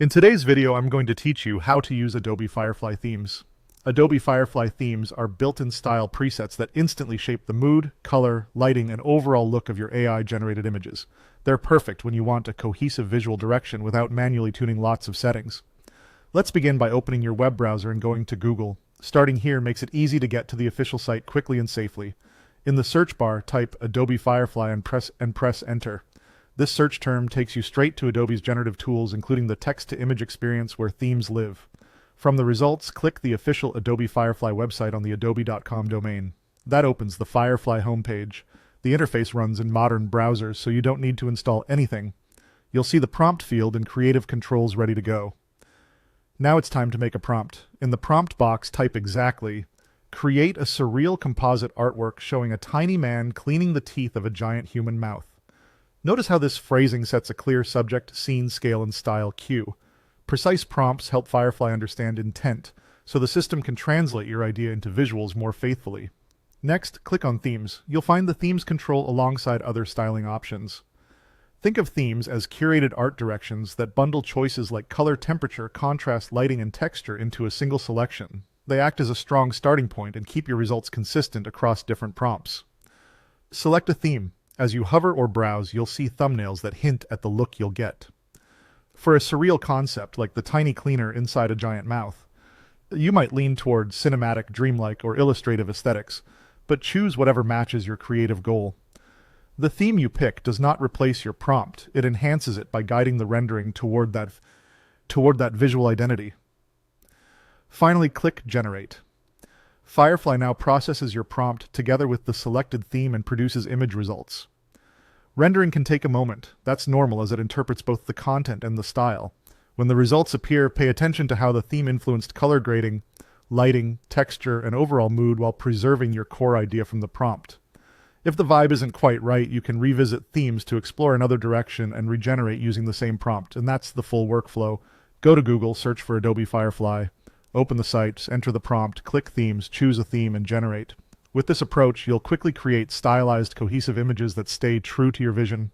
In today's video, I'm going to teach you how to use Adobe Firefly themes. Adobe Firefly themes are built-in style presets that instantly shape the mood, color, lighting, and overall look of your AI-generated images. They're perfect when you want a cohesive visual direction without manually tuning lots of settings. Let's begin by opening your web browser and going to Google. Starting here makes it easy to get to the official site quickly and safely. In the search bar, type Adobe Firefly and press Enter. This search term takes you straight to Adobe's generative tools, including the text-to-image experience where themes live. From the results, click the official Adobe Firefly website on the adobe.com domain. That opens the Firefly homepage. The interface runs in modern browsers, so you don't need to install anything. You'll see the prompt field and creative controls ready to go. Now it's time to make a prompt. In the prompt box, type exactly, "Create a surreal composite artwork showing a tiny man cleaning the teeth of a giant human mouth." Notice how this phrasing sets a clear subject, scene, scale, and style cue. Precise prompts help Firefly understand intent, so the system can translate your idea into visuals more faithfully. Next, click on Themes. You'll find the Themes control alongside other styling options. Think of themes as curated art directions that bundle choices like color, temperature, contrast, lighting, and texture into a single selection. They act as a strong starting point and keep your results consistent across different prompts. Select a theme. As you hover or browse, you'll see thumbnails that hint at the look you'll get. For a surreal concept like the tiny cleaner inside a giant mouth, you might lean toward cinematic, dreamlike, or illustrative aesthetics, but choose whatever matches your creative goal. The theme you pick does not replace your prompt. It enhances it by guiding the rendering toward that visual identity. Finally, click Generate. Firefly now processes your prompt together with the selected theme and produces image results. Rendering can take a moment. That's normal as it interprets both the content and the style. When the results appear, pay attention to how the theme influenced color grading, lighting, texture, and overall mood while preserving your core idea from the prompt. If the vibe isn't quite right, you can revisit themes to explore another direction and regenerate using the same prompt, and that's the full workflow. Go to Google, search for Adobe Firefly. Open the site, enter the prompt, click Themes, choose a theme, and generate. With this approach, you'll quickly create stylized, cohesive images that stay true to your vision.